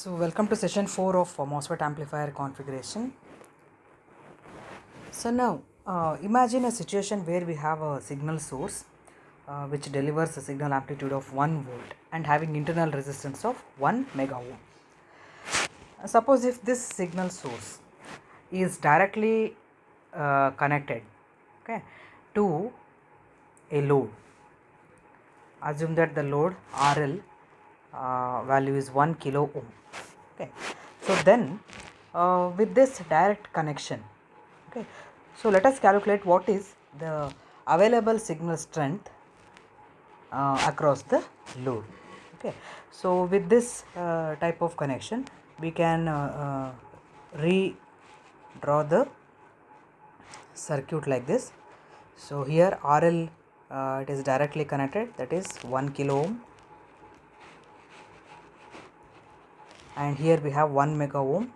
So welcome to session 4 of MOSFET amplifier configuration. So now imagine a situation where we have a signal source which delivers a signal amplitude of 1 volt and having internal resistance of 1 mega ohm. Suppose if this signal source is directly connected, okay, to a load. Assume that the load RL value is 1 kilo ohm. Okay, so then with this direct connection, okay, so let us calculate what is the available signal strength across the load. Okay, so with this type of connection we can redraw the circuit like this. So here RL it is directly connected, that is 1 kilo ohm, and here we have 1 mega ohm,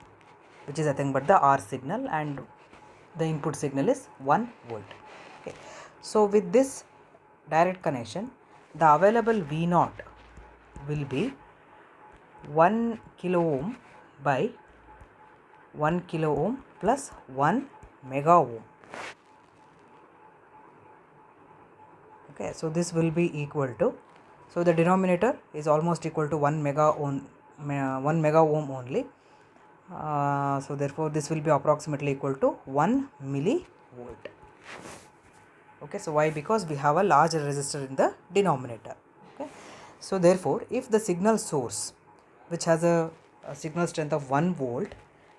which is nothing but the R signal, and the input signal is 1 volt. Okay. So with this direct connection, the available V naught will be 1 kilo ohm by 1 kilo ohm plus 1 mega ohm. Okay, so this will be equal to, so the denominator is almost equal to 1 mega ohm only. So therefore this will be approximately equal to 1 millivolt. Okay, so why? Because we have a larger resistor in the denominator. Okay, so therefore if the signal source which has a signal strength of 1 volt,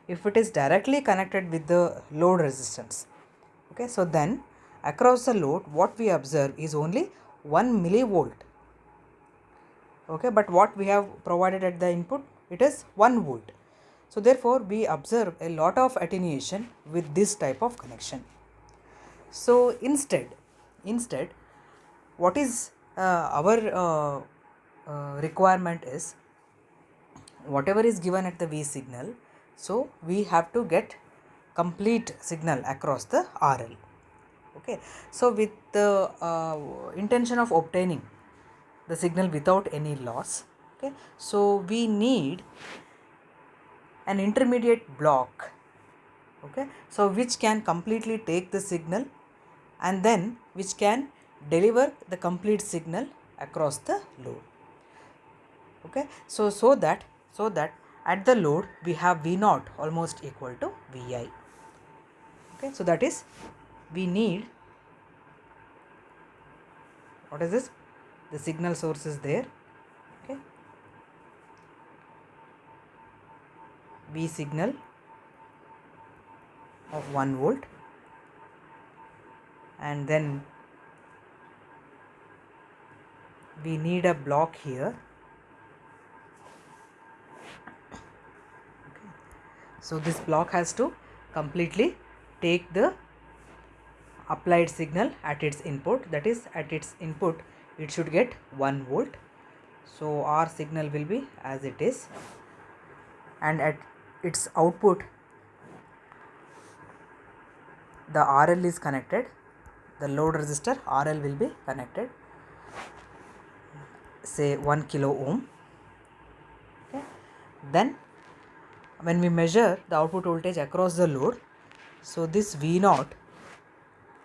if it is directly connected with the load resistance, okay, so then across the load what we observe is only 1 millivolt. Okay, but what we have provided at the input, it is 1 volt. So therefore we observe a lot of attenuation with this type of connection. So instead what is our requirement is, whatever is given at the V signal, so we have to get complete signal across the RL. Okay, so with the intention of obtaining the signal without any loss, okay, so we need an intermediate block, okay, so which can completely take the signal and then which can deliver the complete signal across the load. Okay, so that at the load we have V naught almost equal to Vi. Okay, so that is, we need, what is this, the signal source is there, okay, V signal of 1 volt, and then we need a block here. Okay. So this block has to completely take the applied signal at its input, that is at its input it should get 1 volt. So our signal will be as it is, and at its output the RL is connected, the load resistor RL will be connected, say 1 kilo ohm. Okay. Then when we measure the output voltage across the load, so this V naught,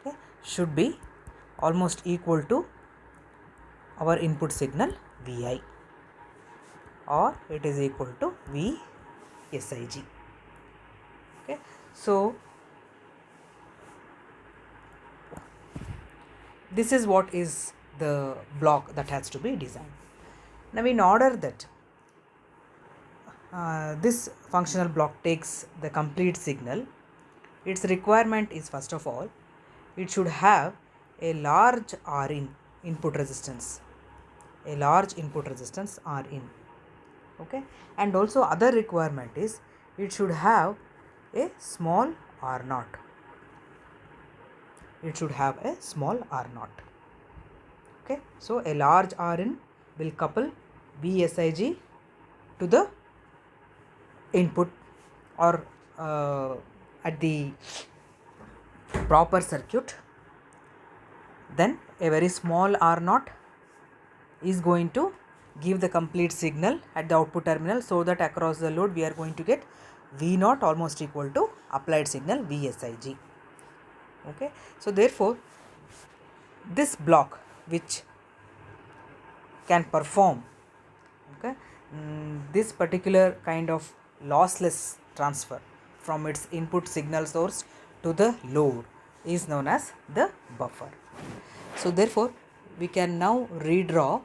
okay, should be almost equal to our input signal Vi, or it is equal to VSIG. Okay, so this is what is the block that has to be designed. Now in order that this functional block takes the complete signal, its requirement is, first of all, it should have a large Rin input resistance, a large input resistance Rin. Okay, and also other requirement is it should have a small R naught. It should have a small R naught. Okay, so a large Rin will couple VSIG to the input, or at the proper circuit. Then a very small R naught is going to give the complete signal at the output terminal, so that across the load we are going to get V naught almost equal to applied signal VSIG. Okay, so therefore this block which can perform, okay, this particular kind of lossless transfer from its input signal source to the load is known as the buffer. So therefore we can now redraw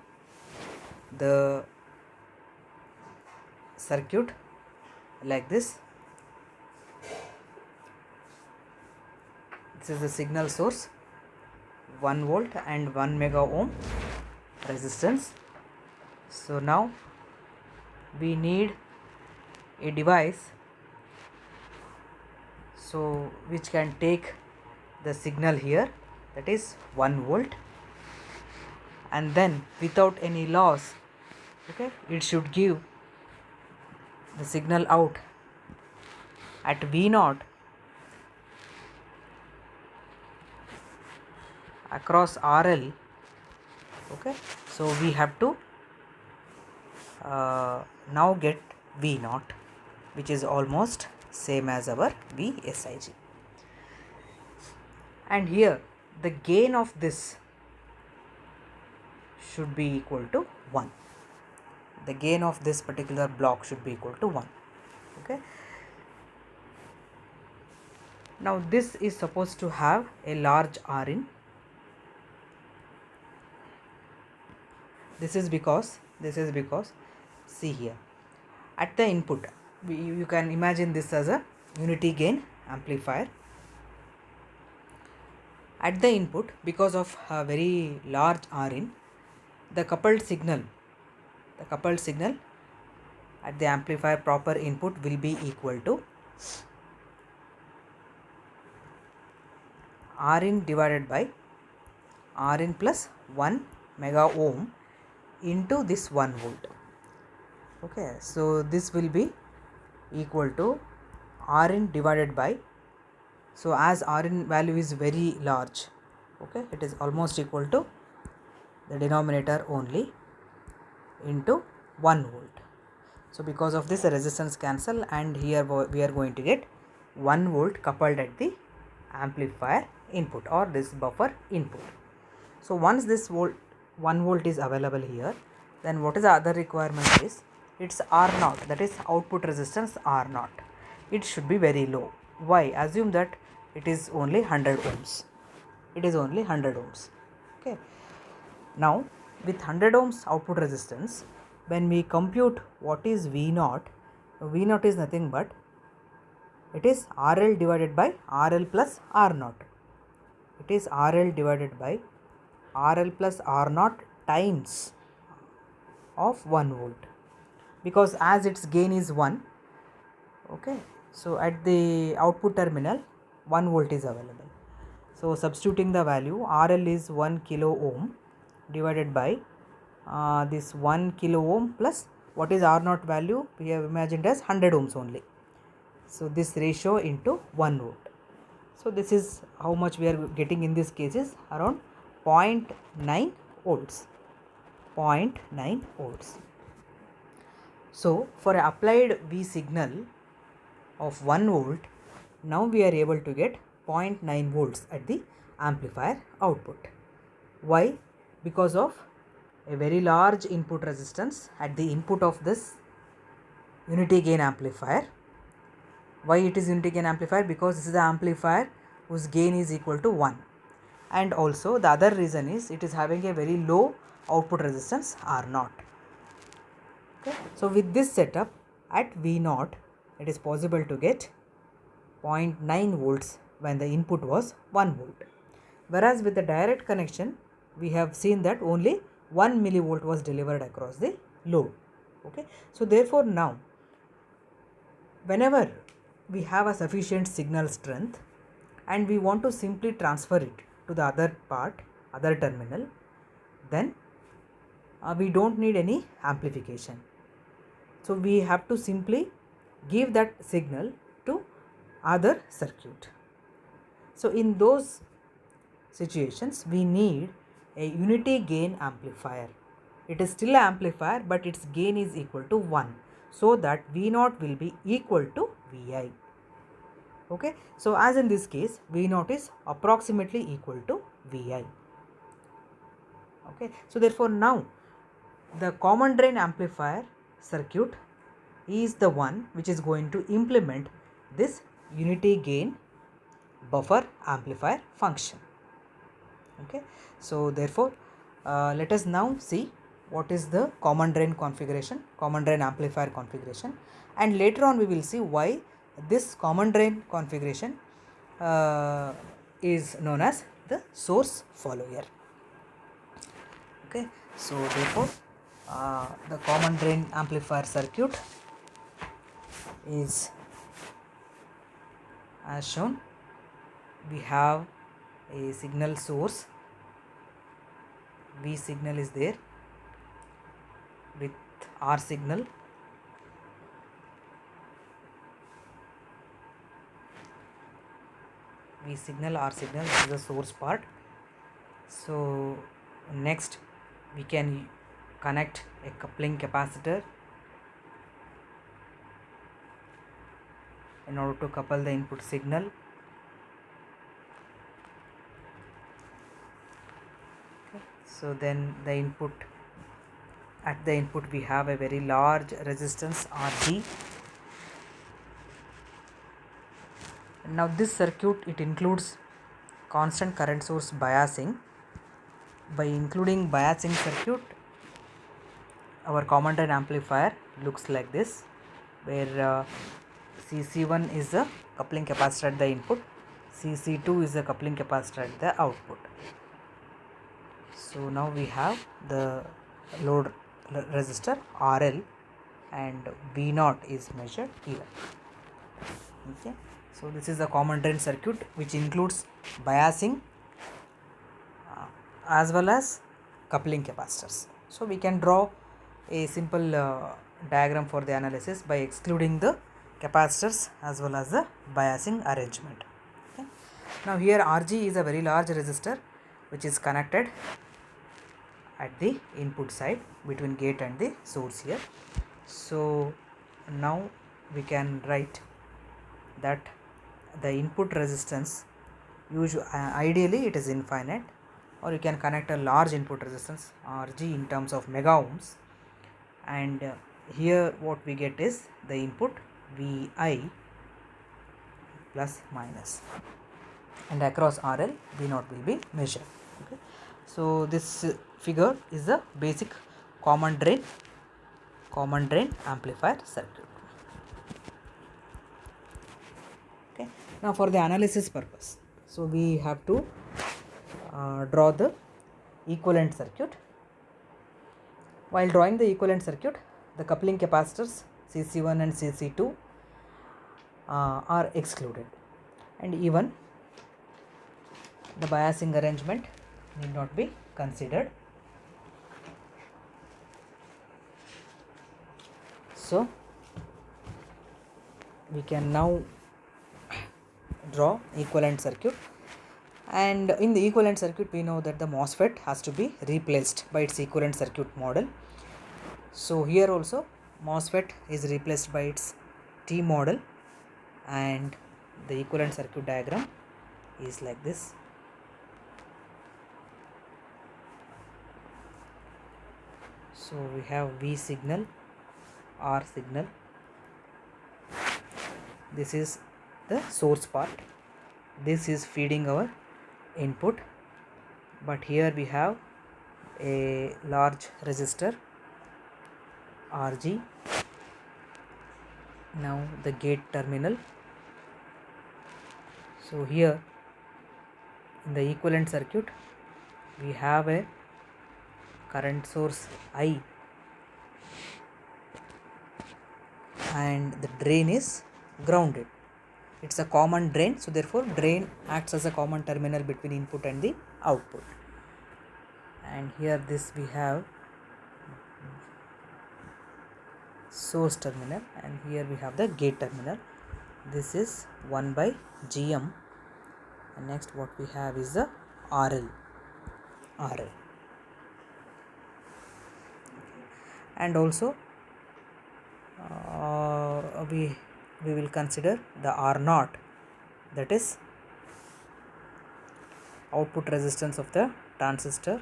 the circuit like this. This is the signal source, 1 volt and 1 mega ohm resistance. So now we need a device so which can take the signal here, that is 1 volt, and then without any loss, okay, it should give the signal out at V naught across RL. Okay, so we have to now get V naught, which is almost same as our VSIG, and here the gain of this should be equal to 1. The gain of this particular block should be equal to 1. Okay, now this is supposed to have a large Rin. This is because see here at the input, you can imagine this as a unity gain amplifier. At the input, because of a very large Rin, the coupled signal at the amplifier proper input will be equal to Rin divided by Rin plus 1 mega ohm into this 1 volt. Okay, so this will be equal to Rin divided by, so as Rin value is very large, okay, it is almost equal to the denominator only into 1 volt. So because of this the resistance cancel, and here we are going to get 1 volt coupled at the amplifier input or this buffer input. So once this 1 volt is available here, then what is the other requirement is its R naught, that is output resistance R naught. It should be very low. Why? Assume that it is only 100 ohms. It is only 100 ohms. Okay. Now with 100 ohms output resistance, when we compute what is V naught, V naught is nothing but it is RL divided by RL plus R naught. It is RL divided by RL plus R naught times of 1 volt, because as its gain is 1, okay, so at the output terminal 1 volt is available. So substituting the value, RL is 1 kilo ohm divided by this 1 kilo ohm plus what is R naught value, we have imagined as 100 ohms only. So this ratio into 1 volt. So this is how much we are getting in this case is around 0.9 volts. 0.9 volts. So for a applied V signal of 1 volt, now we are able to get 0.9 volts at the amplifier output. Why? Because of a very large input resistance at the input of this unity gain amplifier. Why it is unity gain amplifier? Because this is the amplifier whose gain is equal to 1, and also the other reason is it is having a very low output resistance R naught. Okay. So with this setup at V naught, it is possible to get 0.9 volts when the input was 1 volt, whereas with the direct connection we have seen that only 1 millivolt was delivered across the load. Okay. So therefore now whenever we have a sufficient signal strength and we want to simply transfer it to the other terminal, then we don't need any amplification. So we have to simply give that signal to other circuit. So in those situations we need a unity gain amplifier. it is still an amplifier, but its gain is equal to 1, so that V0 will be equal to Vi. Okay, so as in this case, V0 is approximately equal to Vi. Okay, so therefore now the common drain amplifier circuit is the one which is going to implement this unity gain buffer amplifier function. Okay, so therefore let us now see what is the common drain configuration, common drain amplifier configuration, and later on we will see why this common drain configuration is known as the source follower. Okay, so therefore the common drain amplifier circuit is as shown. We have a signal source, V signal is there with R signal, V signal, R signal, this is the source part. So next we can connect a coupling capacitor in order to couple the input signal. Okay. So then the input, at the input we have a very large resistance RG. Now this circuit, it includes constant current source biasing. By including biasing circuit, our common drain amplifier looks like this, where CC1 is the coupling capacitor at the input, CC2 is the coupling capacitor at the output. So now we have the load resistor RL and V0 is measured here. Okay, so this is the common drain circuit which includes biasing as well as coupling capacitors. So we can draw a simple diagram for the analysis by excluding the capacitors as well as the biasing arrangement. Okay. Now here RG is a very large resistor which is connected at the input side between gate and the source here. So now we can write that the input resistance ideally it is infinite, or you can connect a large input resistance RG in terms of mega ohms, and here what we get is the input Vi plus minus, and across RL V0 will be measured. Okay. So this figure is the basic common drain amplifier circuit. Okay. Now for the analysis purpose, so we have to draw the equivalent circuit. While drawing the equivalent circuit, the coupling capacitors CC1 and CC2 are excluded, and even the biasing arrangement need not be considered. So we can now draw equivalent circuit, and in the equivalent circuit we know that the MOSFET has to be replaced by its equivalent circuit model. So here also MOSFET is replaced by its T model, and the equivalent circuit diagram is like this. So we have V signal, R signal, this is the source part, this is feeding our input, but here we have a large resistor RG. Now the gate terminal. So here in the equivalent circuit we have a current source I, and the drain is grounded. It's a common drain, so therefore drain acts as a common terminal between input and the output. And here this we have source terminal, and here we have the gate terminal. This is 1 by GM, and next what we have is the RL. and also we will consider the R naught, that is output resistance of the transistor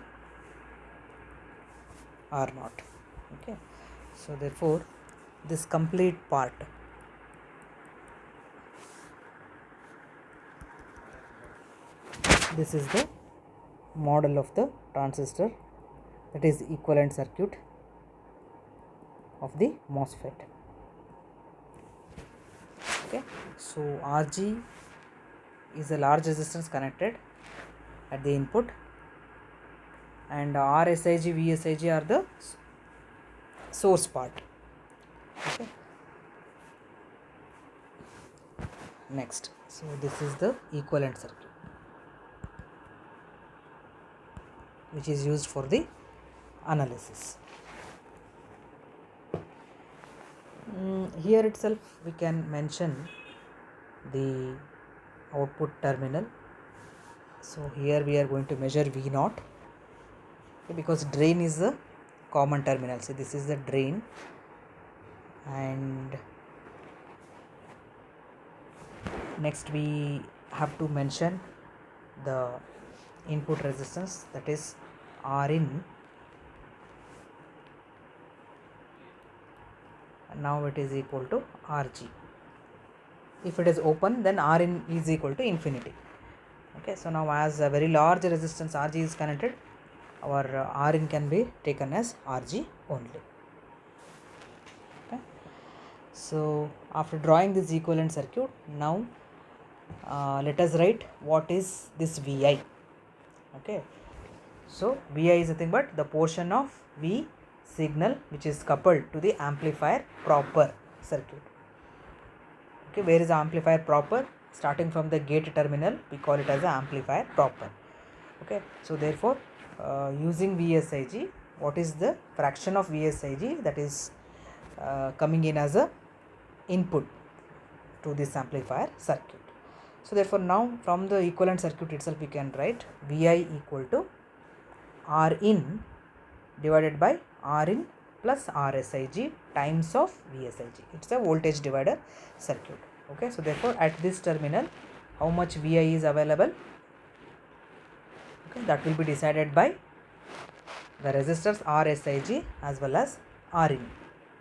R naught. Okay, so therefore this complete part this is the model of the transistor, that is equivalent circuit of the MOSFET. Okay, so RG is a large resistance connected at the input, and RSIG, VSIG are the source part. Okay. Next, so this is the equivalent circuit which is used for the analysis. Here itself we can mention the output terminal. So here we are going to measure V naught, because drain is the common terminal. So this is the drain, and next we have to mention the input resistance, that is Rin, and now it is equal to Rg. If it is open, then Rin is equal to infinity. Okay, so now as a very large resistance Rg is connected, our Rin can be taken as Rg only. Okay, so after drawing this equivalent circuit, now let us write what is this Vi. Okay, so Vi is nothing but the portion of V signal which is coupled to the amplifier proper circuit. Okay, where is the amplifier proper? Starting from the gate terminal, we call it as the amplifier proper. Okay, so therefore using VSIG, what is the fraction of VSIG that is coming in as a input to this amplifier circuit. So therefore now from the equivalent circuit itself we can write Vi equal to Rin divided by Rin plus RSIG times of VSIG. It's a voltage divider circuit. Okay, so therefore at this terminal how much Vi is available, okay, that will be decided by the resistors RSIG as well as Rin.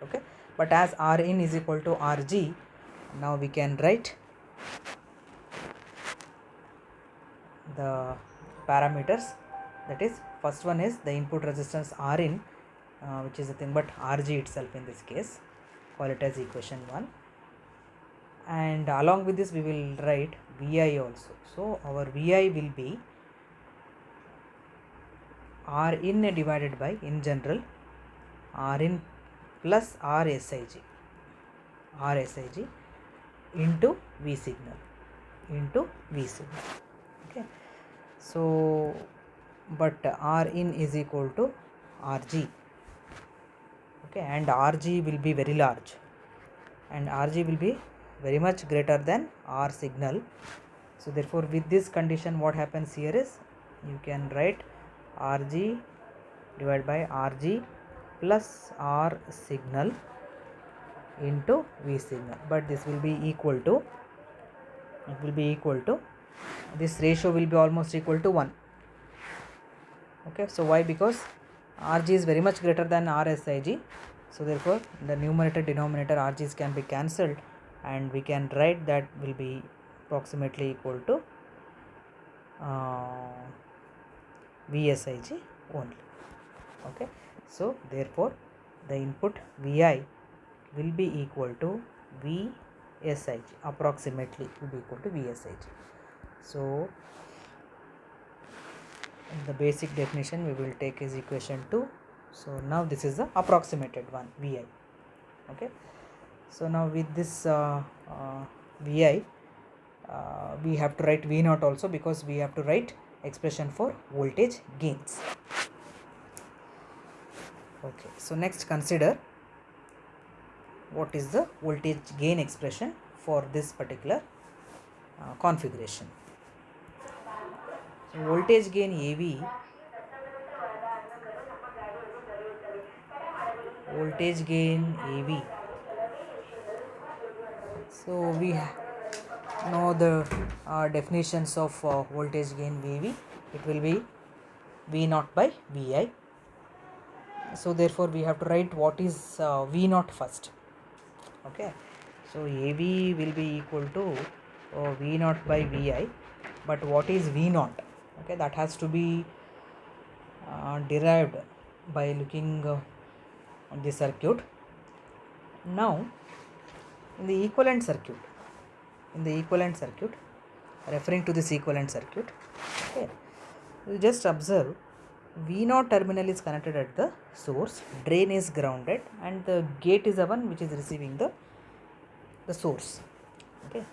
Okay, but as Rin is equal to Rg, now we can write the parameters, that is first one is the input resistance Rin, which is nothing but Rg itself in this case, call it as equation 1, and along with this we will write Vi also. So our Vi will be Rin divided by, in general, Rin plus RSIG into V signal. Okay, so but Rin is equal to Rg. Okay, and Rg will be very large, and Rg will be very much greater than R signal. So therefore with this condition what happens here is you can write Rg divided by Rg plus R signal into V signal, but this will be equal to, this ratio will be almost equal to 1. Okay, so why? Because Rg is very much greater than RSIG, so therefore the numerator denominator Rg's can be cancelled, and we can write that will be approximately equal to VSIG only. Okay, so therefore the input Vi will be equal to VSIG, approximately will be equal to VSIG. So the basic definition we will take is equation 2. So now this is the approximated one, Vi. Okay, so now with this Vi, we have to write V naught also, because we have to write expression for voltage gains. Okay, so next consider what is the voltage gain expression for this particular configuration. So voltage gain AV voltage gain AV. So we know the definitions of voltage gain VV. It will be V naught by Vi. So therefore we have to write what is V naught first. Okay, so AV will be equal to V naught by Vi, but what is V naught? Okay, that has to be derived by looking on the circuit. Now in the equivalent circuit, referring to this equivalent circuit, okay, you just observe V0 terminal is connected at the source, drain is grounded, and the gate is the one which is receiving the source. Okay,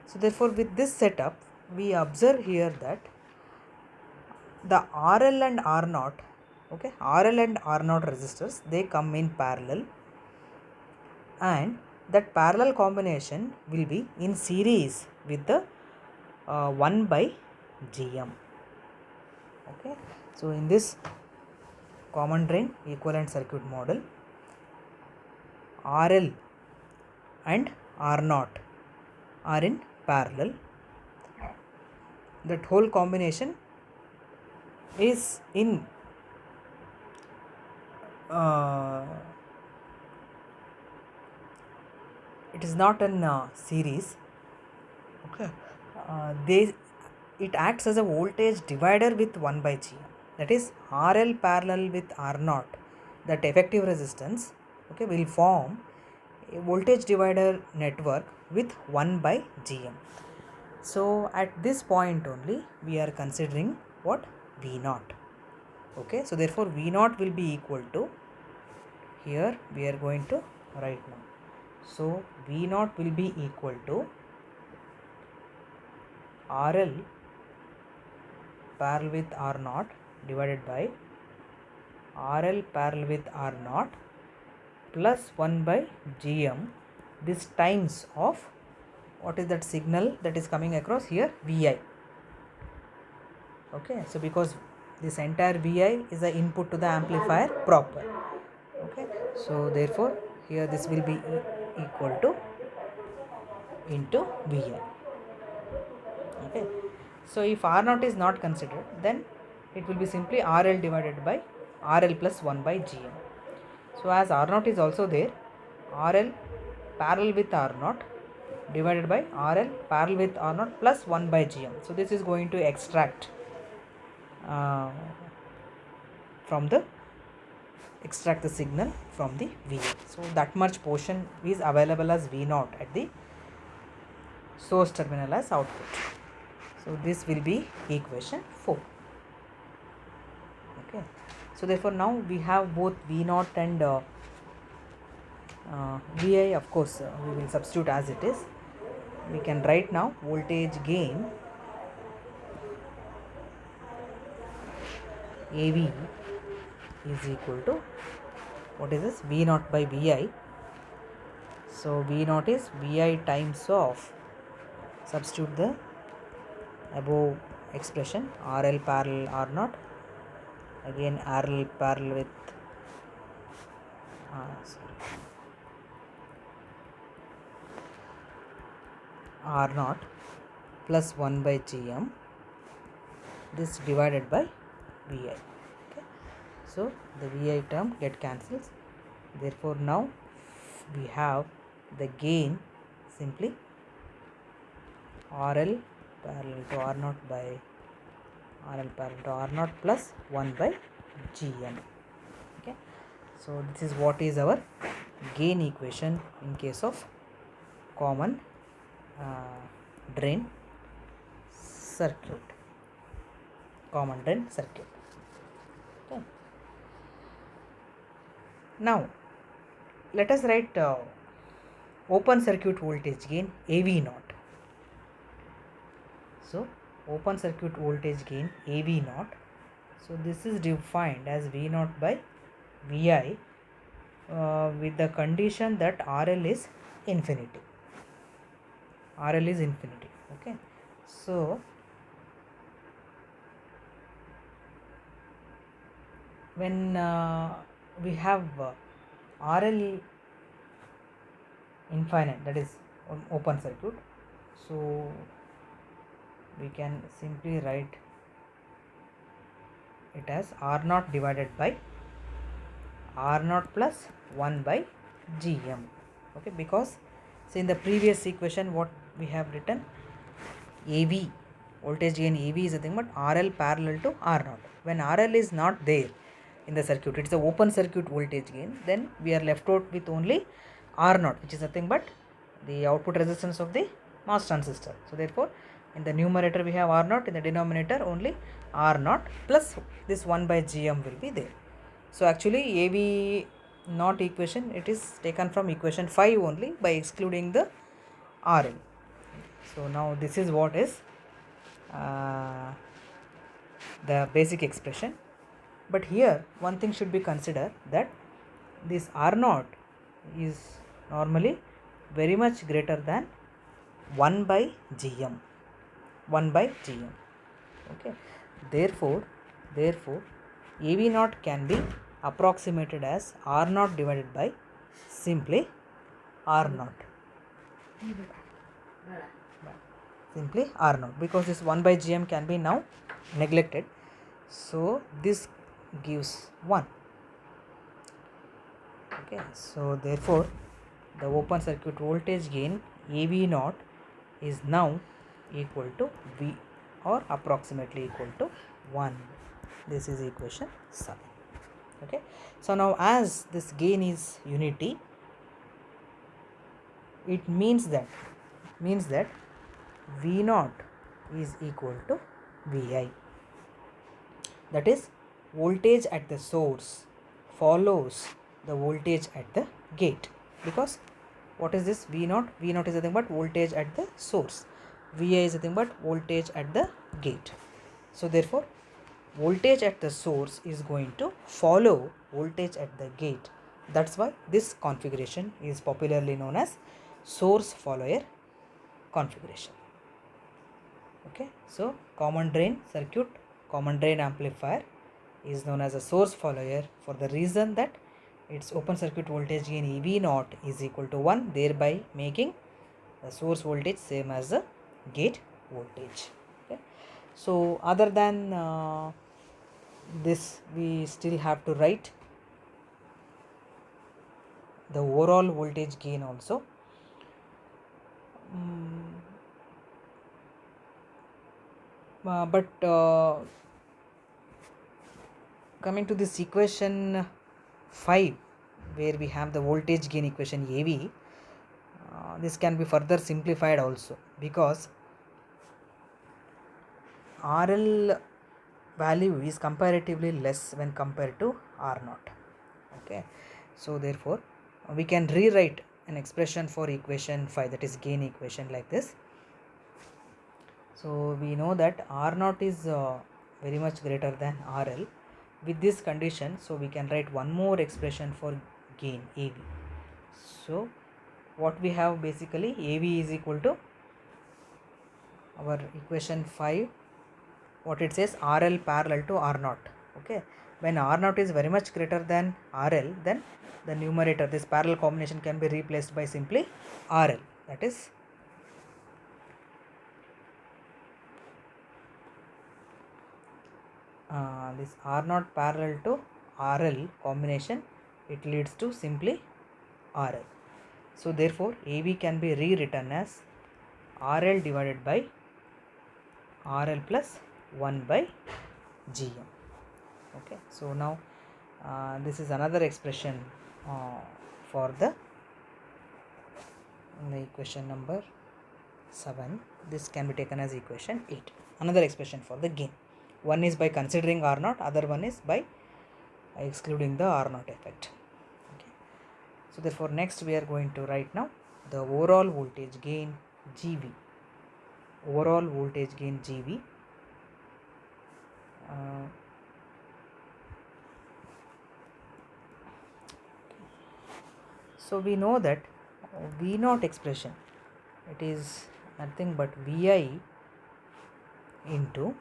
so therefore with this setup we observe here that the RL and R0, okay, RL and R0 resistors, they come in parallel, and that parallel combination will be in series with the 1 by GM. Okay, so in this common drain equivalent circuit model, RL and R0 are in parallel. That whole combination is in it is not in series. Okay, it acts as a voltage divider with 1 by GM. That is RL parallel with R0, that effective resistance, okay, will form a voltage divider network with 1 by GM. So at this point only we are considering what? V0. Okay, so therefore V0 will be equal to, here we are going to write now. So V0 will be equal to RL parallel with R0 divided by RL parallel with R0 plus 1 by GM, this times of what is that signal that is coming across here? Vi. Okay, so because this entire Vi is the input to the amplifier proper. Okay, so therefore here this will be equal to into Vi. Okay, so if R0 is not considered, then it will be simply RL divided by RL plus 1 by GM. So as R0 is also there, RL parallel with R0 divided by RL parallel with R0 plus 1 by GM. So this is going to extract the signal from the VA. So that much portion is available as V0 at the source terminal as output. So this will be equation 4. Okay, so therefore now we have both V0 and Vi. Of course we will substitute as it is. We can write now voltage gain AV is equal to, what is this? V0 by Vi. So V0 is Vi times of, substitute the above expression, RL parallel R0, again RL parallel with R0 plus 1 by GM, this divided by Vi. Okay, so the Vi term get cancels. Therefore now we have the gain simply RL parallel to R0 by RL parallel to R0 plus 1 by GM. Okay, so this is what is our gain equation in case of common drain circuit, common drain circuit. Okay, now let us write open circuit voltage gain AV0. So open circuit voltage gain AV0, so this is defined as V0 by Vi with the condition that RL is infinity. RL is infinity. Okay, so when we have RL infinite, that is open circuit, so we can simply write it as R naught divided by R naught plus 1 by Gm. Okay, because see in the previous equation what we have written, AV, voltage gain AV is a thing, but RL parallel to R naught. When RL is not there in the circuit, it's a open circuit voltage gain, then we are left out with only R naught, which is nothing but the output resistance of the MOS transistor. So therefore in the numerator we have R naught, in the denominator only R naught plus this 1 by Gm will be there. So actually AV naught equation, it is taken from equation 5 only by excluding the RL. So now this is what is the basic expression. But here one thing should be considered, that this R naught is normally very much greater than 1 by Gm. 1 by Gm. Okay. Therefore AV naught can be approximated as R naught divided by simply R naught. Simply R naught, because this 1 by Gm can be now neglected. So this gives 1. Okay. So therefore the open circuit voltage gain AV naught is now equal to V, or approximately equal to 1. This is equation 7. Okay. So now as this gain is unity, it means that V naught is equal to Vi. That is, voltage at the source follows the voltage at the gate, because what is this V naught? V naught is nothing but voltage at the source. Vi is nothing but voltage at the gate. So therefore voltage at the source is going to follow voltage at the gate. That's why this configuration is popularly known as source follower configuration. Okay, so common drain circuit, common drain amplifier is known as a source follower for the reason that its open circuit voltage gain EV naught is equal to 1, thereby making the source voltage same as the gate voltage. Okay. So other than this, we still have to write the overall voltage gain also. But coming to this equation 5, where we have the voltage gain equation AV, this can be further simplified also, because RL value is comparatively less when compared to R naught. Okay, so therefore we can rewrite an expression for equation 5, that is gain equation, like this. So we know that R naught is very much greater than RL. With this condition, so we can write one more expression for gain AV. So what we have basically, AV is equal to our equation 5, what it says, RL parallel to R naught. Okay, when R naught is very much greater than RL, then the numerator, this parallel combination, can be replaced by simply RL, that is this R naught parallel to RL combination, it leads to simply RL. So therefore AV can be rewritten as RL divided by RL plus 1 by Gm. Okay, so now this is another expression for the equation number 7. This can be taken as equation 8, another expression for the gain. One is by considering R naught, other one is by excluding the R naught effect. Okay. So therefore next we are going to write now the overall voltage gain GV. Overall voltage gain GV. So we know that V naught expression, it is nothing but Vi into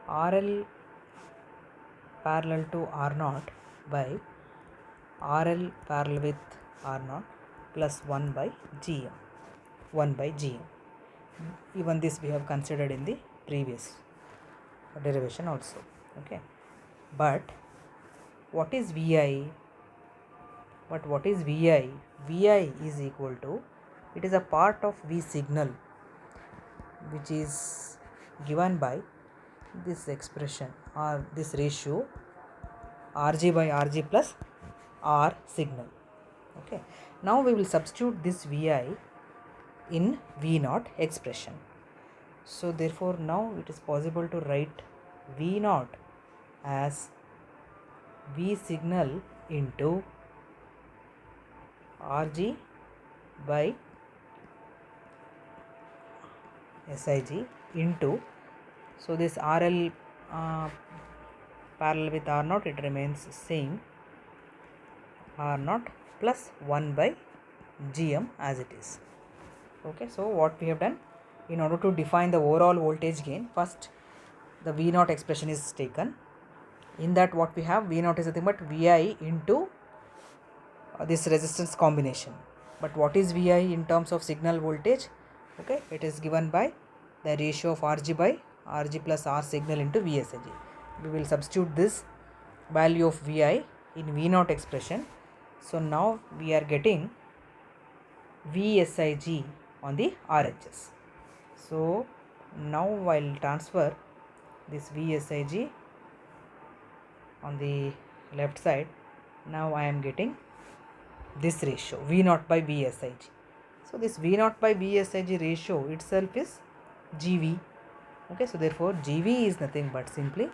RL parallel to R0 by RL parallel with R0 plus 1 by GM. 1 by GM. Even this we have considered in the previous derivation also. Okay. But what is VI? What is VI? VI is equal to, it is a part of V signal which is given by this expression or this ratio Rg by Rg plus R signal. Okay. Now we will substitute this Vi in V0 expression. So therefore now it is possible to write V0 as V signal into Rg by Sig into, so this RL parallel with R0, it remains same, R0 plus 1 by GM as it is. Okay, so what we have done, in order to define the overall voltage gain, first the V0 expression is taken. In that what we have, V0 is nothing but Vi into this resistance combination. But what is Vi in terms of signal voltage? Okay, it is given by the ratio of Rg by Rg plus R signal into Vsig. We will substitute this value of Vi in V0 expression. So now we are getting Vsig on the RHS. So now while transfer this Vsig on the left side, now I am getting this ratio V0 by Vsig. So this V0 by Vsig ratio itself is Gv. Okay, so therefore Gv is nothing but simply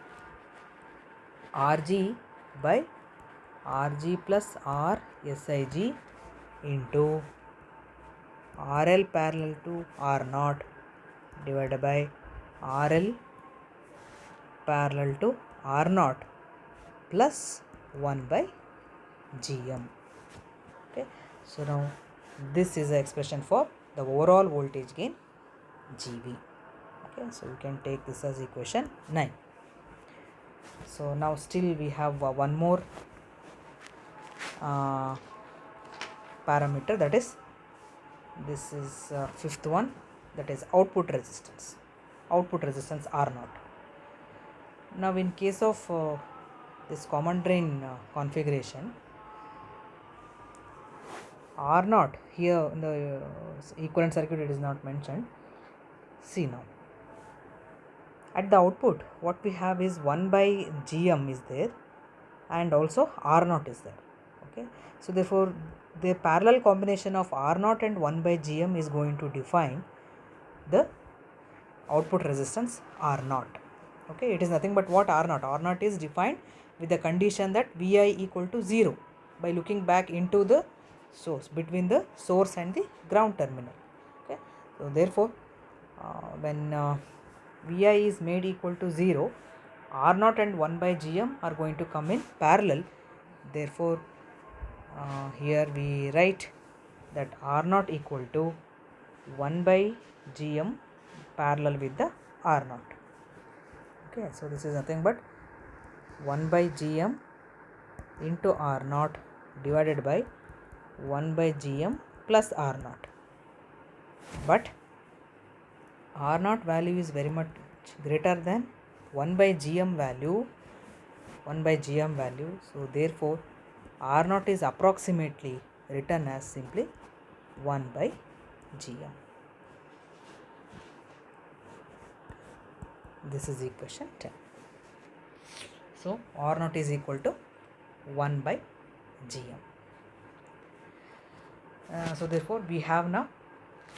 Rg by Rg plus R Sig into RL parallel to R0 divided by RL parallel to R0 plus 1 by GM. Okay, so now this is the expression for the overall voltage gain Gv. Okay, so you can take this as equation 9. So now still we have one more parameter, that is, this is fifth one, that is output resistance R0. Now in case of this common drain configuration, R0 here in the equivalent circuit it is not mentioned. See now, at the output what we have is 1 by GM is there and also R0 is there. Okay, so therefore the parallel combination of R0 and 1 by GM is going to define the output resistance R0. Okay, it is nothing but what R0. R0 is defined with the condition that Vi equal to 0 by looking back into the source, between the source and the ground terminal. Okay, so therefore when Vi is made equal to 0, R0 and 1 by GM are going to come in parallel. Therefore here we write that R0 equal to 1 by GM parallel with the R0. Okay, so this is nothing but 1 by GM into R0 divided by 1 by GM plus R0. But R0 value is very much greater than 1 by GM value. So therefore R0 is approximately written as simply 1 by GM. This is equation 10. So R0 is equal to 1 by GM. So therefore we have now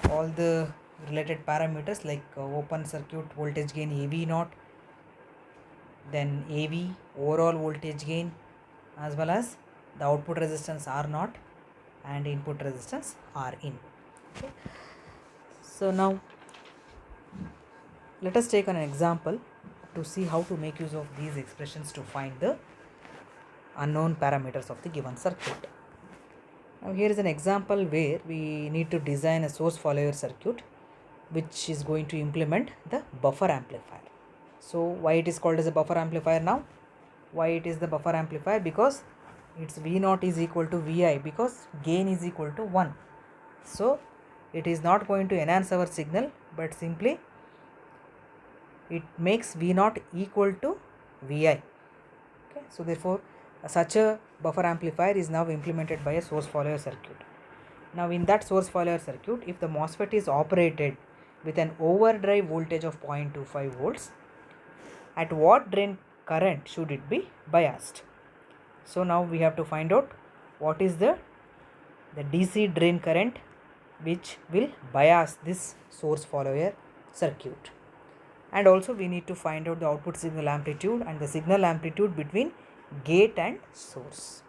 all the related parameters like open circuit voltage gain AV0, then AV overall voltage gain, as well as the output resistance R0 and input resistance Rin. Okay. So now let us take an example to see how to make use of these expressions to find the unknown parameters of the given circuit. Now here is an example where we need to design a source follower circuit which is going to implement the buffer amplifier. So why it is called as a buffer amplifier now? Why it is the buffer amplifier? Because its V0 is equal to Vi, because gain is equal to 1. So it is not going to enhance our signal, but simply it makes V0 equal to Vi. Okay, so therefore such a buffer amplifier is now implemented by a source follower circuit. Now in that source follower circuit, if the MOSFET is operated with an overdrive voltage of 0.25 volts, at what drain current should it be biased? So now we have to find out what is the DC drain current which will bias this source follower circuit. And also we need to find out the output signal amplitude and the signal amplitude between gate and source.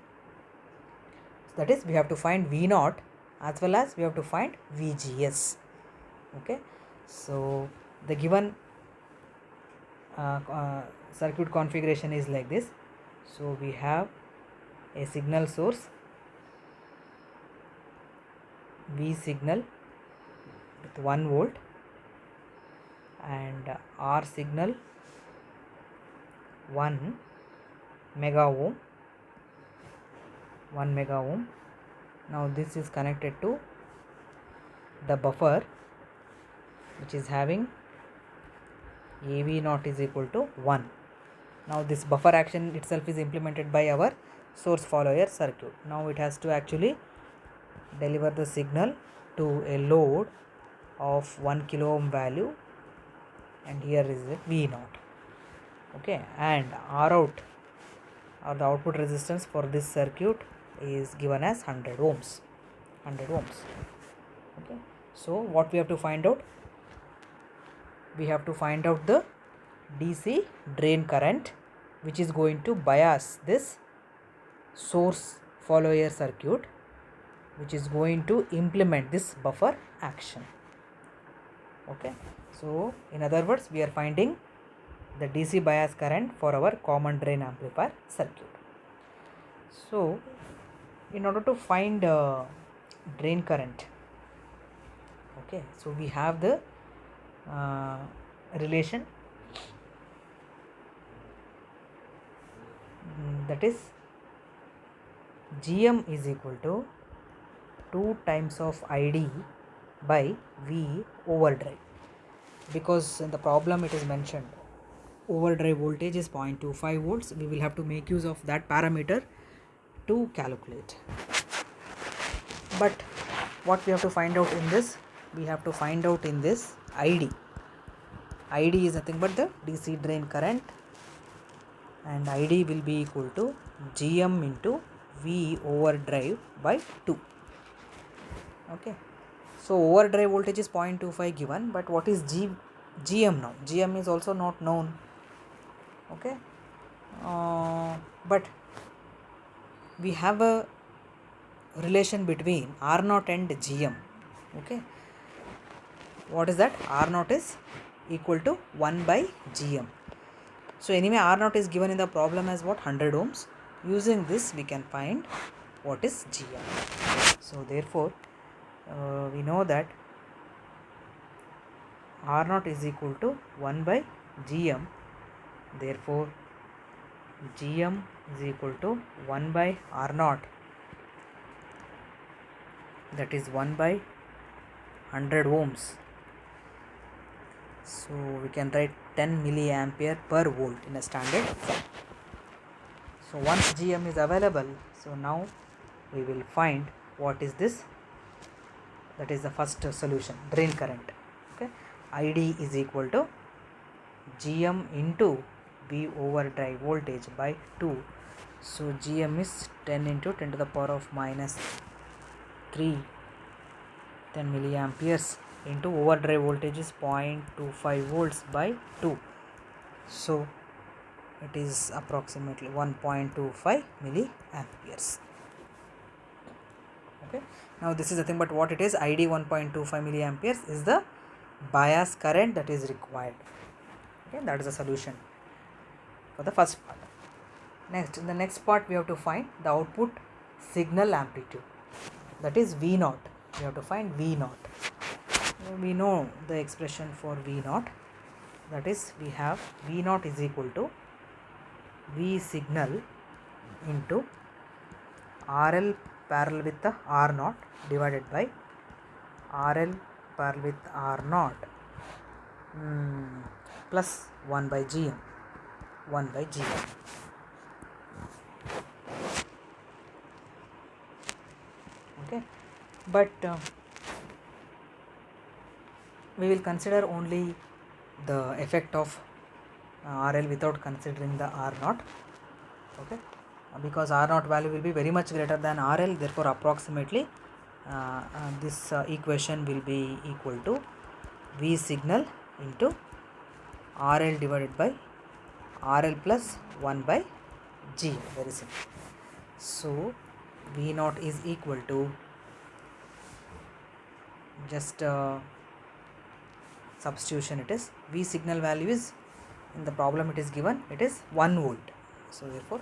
So that is, we have to find V0 as well as we have to find VGS. Okay, so the given circuit configuration is like this. So we have a signal source V signal with 1 volt and R signal 1 mega ohm. Now this is connected to the buffer which is having AV0 is equal to 1. Now this buffer action itself is implemented by our source follower circuit. Now it has to actually deliver the signal to a load of 1 kilo ohm value, and here is the V0. Okay, and R out or the output resistance for this circuit is given as 100 ohms. Okay, so what we have to find out? We have to find out the DC drain current which is going to bias this source follower circuit, which is going to implement this buffer action. Okay, so in other words, we are finding the DC bias current for our common drain amplifier circuit. So in order to find drain current, okay, so we have the relation, that is GM is equal to 2 times of ID by V overdrive, because in the problem it is mentioned overdrive voltage is 0.25 volts. We will have to make use of that parameter to calculate. But what we have to find out in this? We have to find out in this ID. ID is nothing but the DC drain current, and ID will be equal to GM into V overdrive by 2. Okay, so overdrive voltage is 0.25 given, but what is GM now? GM is also not known. Okay, but we have a relation between R0 and GM. Okay, what is that? R0 is equal to 1 by GM. So anyway, R0 is given in the problem as what? 100 ohms. Using this we can find what is GM. So therefore we know that R0 is equal to 1 by GM. Therefore GM is equal to 1 by R0, that is 1 by 100 ohms. So we can write 10 milliampere per volt in a standard form. So once GM is available, so now we will find what is this. That is the first solution, drain current. Okay, ID is equal to GM into V overdrive voltage by 2. So GM is 10 into 10 to the power of minus 3, 10 milliamperes into overdrive voltage is 0.25 volts by 2. So it is approximately 1.25 milliamperes. Okay, now this is nothing but what it is. ID 1.25 milliamperes is the bias current that is required. Okay, that is the solution for the first part. Next, in the next part we have to find the output signal amplitude, that is V0. We have to find V0. We know the expression for V0, that is we have V0 is equal to V signal into RL parallel with the R naught divided by RL parallel with R naught plus 1 by GM. 1 by GM. Okay, but we will consider only the effect of RL without considering the R naught. Okay, because R naught value will be very much greater than RL, therefore approximately this equation will be equal to V signal into RL divided by RL plus 1 by G. Very simple. So V naught is equal to, just substitution, it is V signal value is, in the problem it is given, it is 1 volt. So therefore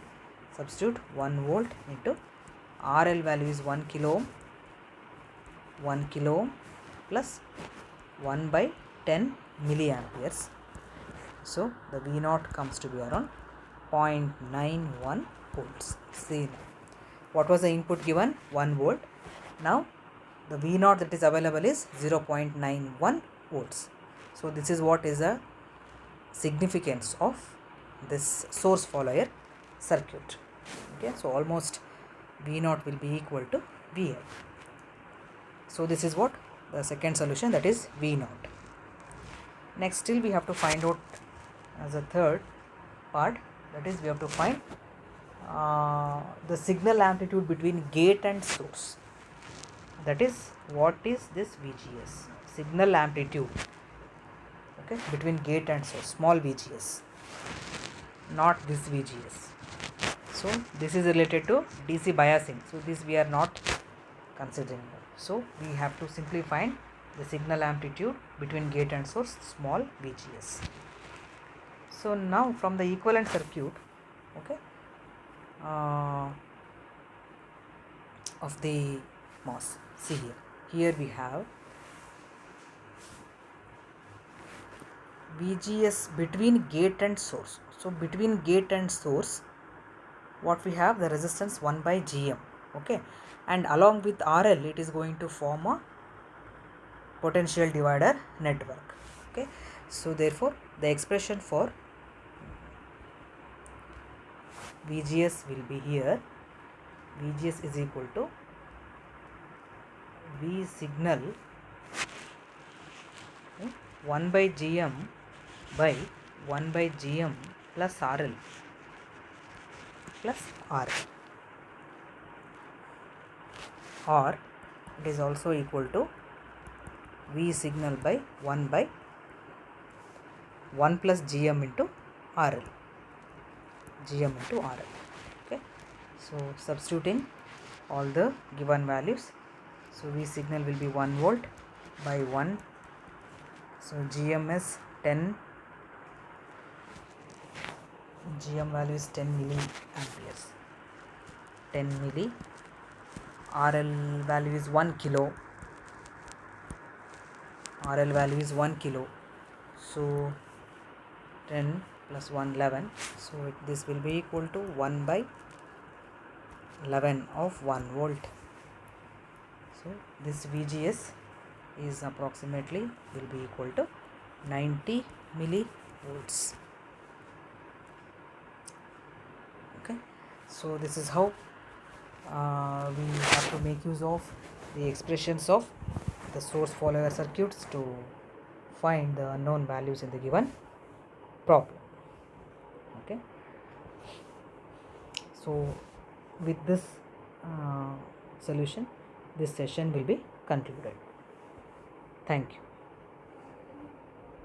substitute 1 volt into RL value is 1 kilo ohm, 1 kilo ohm plus 1 by 10 milliamperes. So the V naught comes to be around 0.91 volts. See, what was the input given? 1 volt. Now the V naught that is available is 0.91 volts. So this is what is the significance of this source follower circuit. Okay, so almost V naught will be equal to Vi. So this is what the second solution, that is V naught. Next, still we have to find out as a third part, that is we have to find the signal amplitude between gate and source. That is, what is this VGS? Signal amplitude, okay, between gate and source, small VGS, not this VGS. So this is related to DC biasing, so this we are not considering. So we have to simply find the signal amplitude between gate and source, small VGS. So now from the equivalent circuit, okay, of the MOS, see here we have VGS between gate and source. So between gate and source, what we have, the resistance 1 by GM, okay, and along with RL it is going to form a potential divider network. Okay, so therefore the expression for VGS will be here. VGS is equal to V signal 1 by GM by 1 by GM plus RL plus R, or it is also equal to V signal by 1 by 1 plus GM into RL, GM into RL. Okay, so substituting all the given values, so V signal will be 1 volt by 1, so GM is 10, GM value is 10 milliamperes, 10 milli, RL value is 1 kilo, RL value is 1 kilo, so 10 plus 1 11, so this will be equal to 1 by 11 of 1 volt. So this VGS is approximately will be equal to 90 millivolts. Okay, so this is how we have to make use of the expressions of the source follower circuits to find the unknown values in the given problem. Okay, so with this solution, this session will be concluded. Thank you.